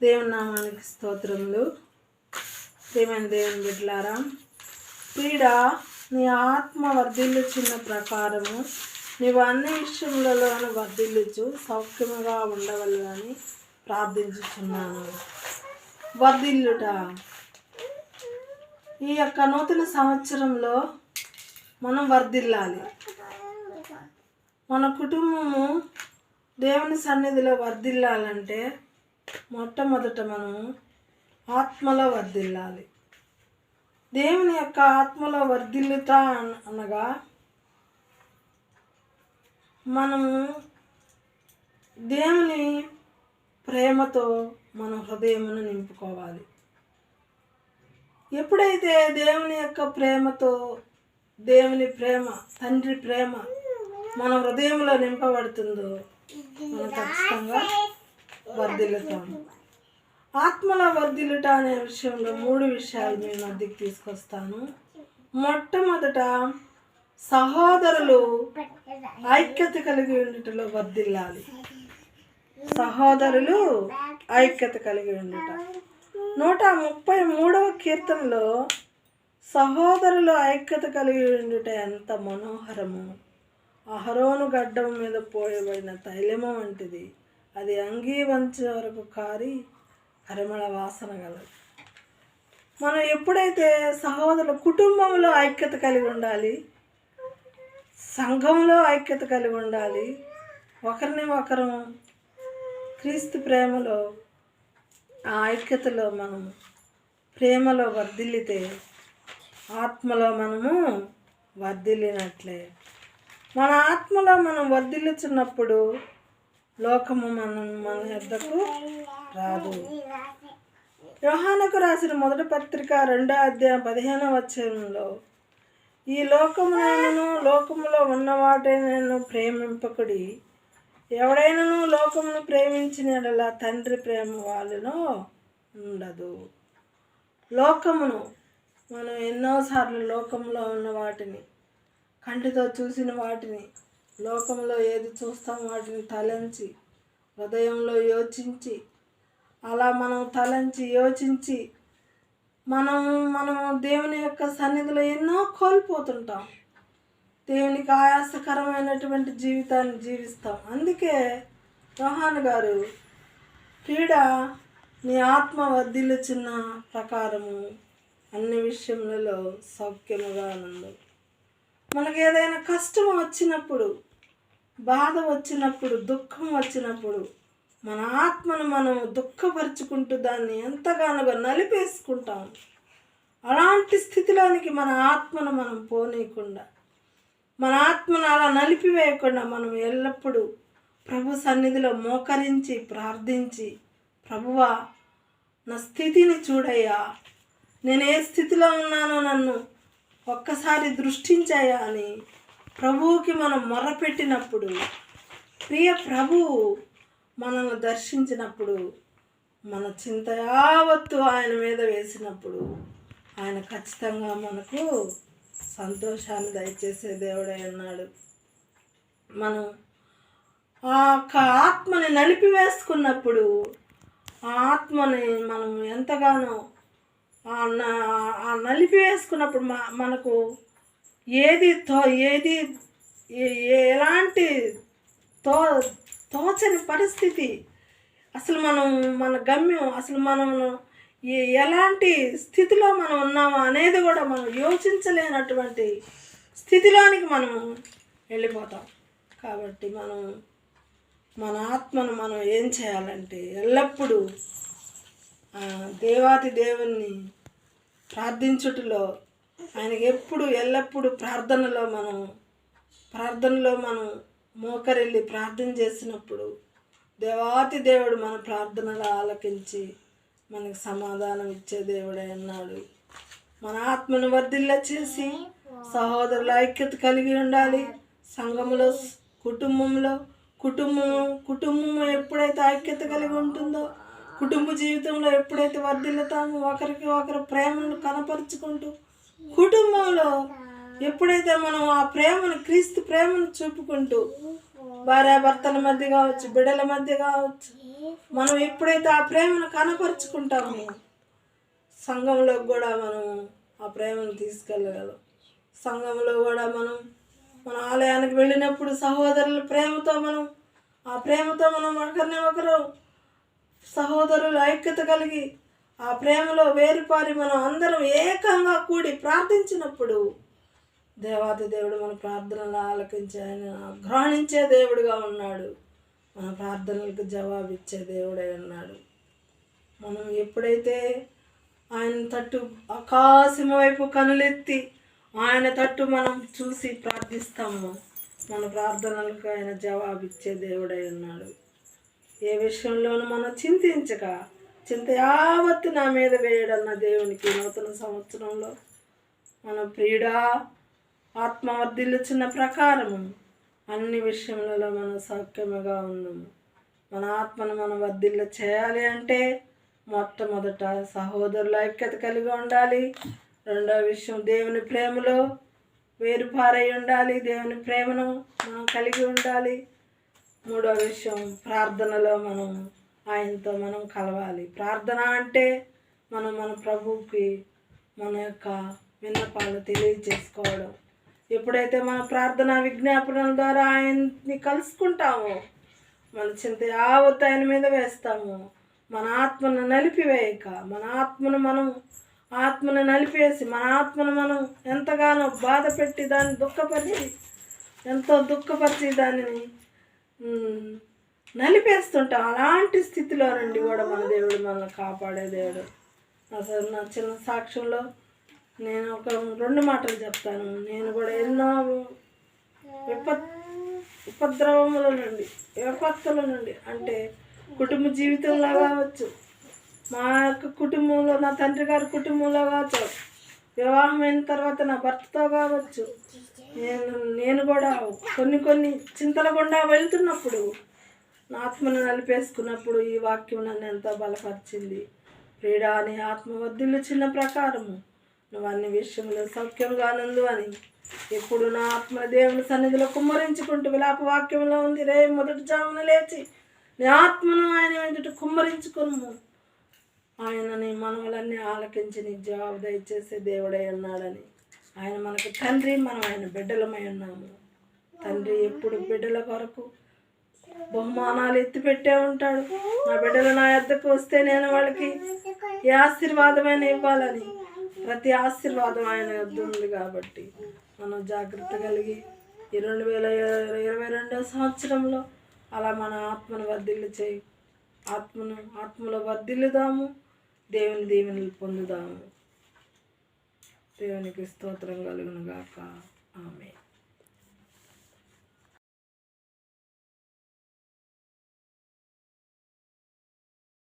దేవుని నామానికి స్తోత్రములు. ప్రియమైన దేవుని బిడ్డలారా, ప్రియుడా, నీ ఆత్మ వర్ధిల్లుచున్న ప్రకారము నీవు అన్ని విషయములలోనూ వర్ధిల్లుచు సౌఖ్యముగా ఉండవలెనని ప్రార్థించుచున్నాను. వర్ధిల్లుట ఈ యొక్క నూతన సంవత్సరంలో మనం వర్ధిల్లాలి. మన కుటుంబము దేవుని సన్నిధిలో వర్ధిల్లాలంటే మొట్టమొదట మనం ఆత్మలో వర్ధిల్లాలి. దేవుని యొక్క ఆత్మలో వర్ధిల్లుట అనగా మనము దేవుని ప్రేమతో మన హృదయమును నింపుకోవాలి. ఎప్పుడైతే దేవుని యొక్క ప్రేమతో, దేవుని ప్రేమ, తండ్రి ప్రేమ మన హృదయంలో నింపబడుతుందో మనం ఖచ్చితంగా వర్ధిల్లుతాము. ఆత్మలో వర్ధిల్లుట అనే విషయంలో 3 విషయాలు మీ మధ్యకి తీసుకొస్తాను. మొట్టమొదట, సహోదరులు ఐక్యత కలిగి ఉండుటలో వర్ధిల్లాలి. సహోదరులు ఐక్యత కలిగి ఉండుట. 133వ కీర్తనలో సహోదరులు ఐక్యత కలిగి ఉండుట ఎంత మనోహరము. అహరోను గడ్డం మీద పోయబడిన తైలము వంటిది. అది అంగీ వంచే వరకు కారి పరిమళ వాసన గలదు. మనం ఎప్పుడైతే సహోదరుల కుటుంబంలో ఐక్యత కలిగి ఉండాలి, సంఘంలో ఐక్యత కలిగి ఉండాలి, ఒకరిని ఒకరు క్రీస్తు ప్రేమలో, ఆ ఐక్యతలో మనం ప్రేమలో వర్ధిల్లితే ఆత్మలో మనము వర్ధిల్లినట్లే. మన ఆత్మలో మనం వర్ధిల్లుచున్నప్పుడు లోకము మన యొద్దకు రాదు. యోహానుకు రాసిన మొదటి పత్రిక 2వ అధ్యాయం 15వ వచనంలో, ఈ లోకమునైనను లోకములో ఉన్న వాటినైనను ప్రేమింపకుడి. ఎవడైనను లోకమును ప్రేమించిన యెడల తండ్రి ప్రేమ వాళ్ళలో ఉండదు. లోకమును మనం ఎన్నోసార్లు లోకంలో ఉన్న వాటిని, కంటితో చూసిన వాటిని, లోకంలో ఏది చూస్తాం వాటిని తలంచి హృదయంలో యోచించి, అలా మనం తలంచి యోచించి మనము దేవుని యొక్క సన్నిధిలో ఎన్నో కోల్పోతుంటాం. దేవునికి ఆయాసకరమైనటువంటి జీవితాన్ని జీవిస్తాం. అందుకే యోహాను గారు, ప్రియుడా, నీ ఆత్మ వర్ధిల్లుచున్న ప్రకారము అన్ని విషయములలో సౌఖ్యముగా ఉండు. మనకు ఏదైనా కష్టం వచ్చినప్పుడు, బాధ వచ్చినప్పుడు, దుఃఖం వచ్చినప్పుడు మన ఆత్మను మనం దుఃఖపరుచుకుంటూ దాన్ని ఎంతగానో నలిపేసుకుంటాం. అలాంటి స్థితిలోనికి మన ఆత్మను మనం పోనీయకుండా, మన ఆత్మను అలా నలిపివేయకుండా మనం ఎల్లప్పుడూ ప్రభు సన్నిధిలో మోకరించి ప్రార్థించి, ప్రభువా, నా స్థితిని చూడయ్యా, నేను ఏ స్థితిలో ఉన్నానో నన్ను ఒక్కసారి దృష్టించాయా అని ప్రభువుకి మనం మొర్రపెట్టినప్పుడు, ప్రియ ప్రభువు మనల్ని దర్శించినప్పుడు, మన చింత యావత్తు ఆయన మీద వేసినప్పుడు ఆయన ఖచ్చితంగా మనకు సంతోషాన్ని దయచేసే దేవుడై ఉన్నాడు. మనం ఆ యొక్క ఆత్మని నలిపివేసుకున్నప్పుడు, ఆ ఆత్మని మనం ఎంతగానో నలిపివేసుకున్నప్పుడు మనకు ఎలాంటి తోచని పరిస్థితి, అసలు మన గమ్యం, అసలు మనం ఎలాంటి స్థితిలో మనం ఉన్నామో అనేది కూడా మనం యోచించలేనటువంటి స్థితిలోనికి మనము వెళ్ళిపోతాం. కాబట్టి మన ఆత్మను మనం ఏం చేయాలంటే ఎల్లప్పుడూ దేవాతి దేవుణ్ణి ప్రార్థించుటలో, ఆయనకి ఎల్లప్పుడూ ప్రార్థనలో మనం మోకరిల్లి ప్రార్థన చేసినప్పుడు దేవాతి దేవుడు మన ప్రార్థనలు ఆలకించి మనకు సమాధానం ఇచ్చే దేవుడే అన్నాడు. మన ఆత్మను వర్ధిల్ల చేసి సహోదరుల ఐక్యత కలిగి ఉండాలి. సంఘములో, కుటుంబము ఎప్పుడైతే ఐక్యత కలిగి ఉంటుందో, కుటుంబ జీవితంలో ఎప్పుడైతే వర్ధిల్లుతామో, ఒకరికి ఒకరు ప్రేమను కనపరుచుకుంటూ, కుటుంబంలో ఎప్పుడైతే మనం ఆ ప్రేమను, క్రీస్తు ప్రేమను చూపుకుంటూ, భార్యాభర్తల మధ్య కావచ్చు, బిడ్డల మధ్య కావచ్చు, మనం ఎప్పుడైతే ఆ ప్రేమను కనపరుచుకుంటామో సంఘంలో కూడా మనం ఆ ప్రేమను తీసుకెళ్ళగలం. సంఘంలో కూడా మన ఆలయానికి వెళ్ళినప్పుడు సహోదరుల ప్రేమతో ఆ ప్రేమతో ఒకరిని ఒకరు సహోదరులు ఐక్యత కలిగి ఆ ప్రేమలో వేరుపారి మనం అందరం ఏకంగా కూడి ప్రార్థించినప్పుడు దేవాతి దేవుడు మన ప్రార్థనలు ఆలకించి ఆయన గ్రహణించే దేవుడుగా ఉన్నాడు. మన ప్రార్థనలకు జవాబిచ్చే దేవుడై ఉన్నాడు. మనం ఎప్పుడైతే ఆయన తట్టు ఆకాశం వైపు కనులెత్తి ఆయన తట్టు మనం చూసి ప్రార్థిస్తామో మన ప్రార్థనలకు ఆయన జవాబిచ్చే దేవుడై ఉన్నాడు. ఏ విషయంలోనూ మనం చింతించక చింత యావత్తు నా మీద వేయడన్న దేవునికి నూతన సంవత్సరంలో మన ప్రియుడా ఆత్మవర్ధిల్లుచున్న ప్రకారము అన్ని విషయములలో మనం సౌఖ్యముగా ఉన్నాము. మన ఆత్మను మనం వర్ధిల్ల చేయాలి అంటే మొట్టమొదట సహోదరుల ఐక్యత కలిగి ఉండాలి. రెండవ విషయం దేవుని ప్రేమలో వేరుపారై ఉండాలి. దేవుని ప్రేమను మనం కలిగి ఉండాలి. మూడవ విషయం ప్రార్థనలో మనం ఆయనతో మనం కలవాలి. ప్రార్థన అంటే మన ప్రభువుకి మన యొక్క విన్నపాలు తెలియజేసుకోవడం. ఎప్పుడైతే మన ప్రార్థన విజ్ఞాపనల ద్వారా ఆయన్ని కలుసుకుంటామో మన చింత యావత్తు ఆయన మీద వేస్తాము. మన ఆత్మను నలిపివేయక మన ఆత్మను నలిపేసి మన ఆత్మను మనం ఎంతగానో బాధ పెట్టి దాన్ని ఎంతో దుఃఖపరిచి దానిని నలిపేస్తుంటాం. అలాంటి స్థితిలో నుండి కూడా మన దేవుడు మనల్ని కాపాడే దేవుడు. అసలు నా చిన్న సాక్ష్యంలో నేను ఒక 2 మాటలు చెప్తాను. నేను కూడా ఎన్నో ఉపద్రవముల నుండి విపత్తుల నుండి అంటే కుటుంబ జీవితంలో కావచ్చు, మా యొక్క కుటుంబంలో నా తండ్రి గారి కుటుంబంలో కావచ్చు, వివాహమైన తర్వాత నా భర్తతో కావచ్చు, నేను కూడా కొన్ని చింతల గుండా వెళ్తున్నప్పుడు నా ఆత్మను నలిపేసుకున్నప్పుడు ఈ వాక్యం నన్ను ఎంతో బలపరిచింది. ప్రియుడా నీ ఆత్మ వర్ధిల్లుచున్న ప్రకారము నువ్వు అన్ని విషయంలో సౌఖ్యంగా నందు అని ఎప్పుడు నా ఆత్మ దేవుని సన్నిధిలో కుమ్మరించుకుంటూ విలాప వాక్యంలో ఉంది. రే మొదటి జామున లేచి నీ ఆత్మను ఆయన ఎదుట కుమ్మరించుకును. ఆయనని మనవలన్నీ ఆలకించి నీ జవాబు దయచేసే దేవుడై ఉన్నాడని. ఆయన మనకు తండ్రి, మనం ఆయన బిడ్డలమై ఉన్నాము. తండ్రి ఎప్పుడు బిడ్డల కొరకు బహుమానాలు ఎత్తిపెట్టే ఉంటాడు. నా బిడ్డలు నా యొద్దకు వస్తే నేను వాళ్ళకి ఏ ఆశీర్వాదమైన ఇవ్వాలని ప్రతి ఆశీర్వాదం ఆయన యొద్ద ఉంది. కాబట్టి మనం జాగ్రత్త కలిగి ఈ 2022 సంవత్సరంలో అలా మన ఆత్మను వర్ధిల్లు చేయి, ఆత్మలో వర్ధిల్లుదాము, దేవుని దీవెనలు పొందుదాము. దేవునికి స్తోత్రం కలుగును గాక.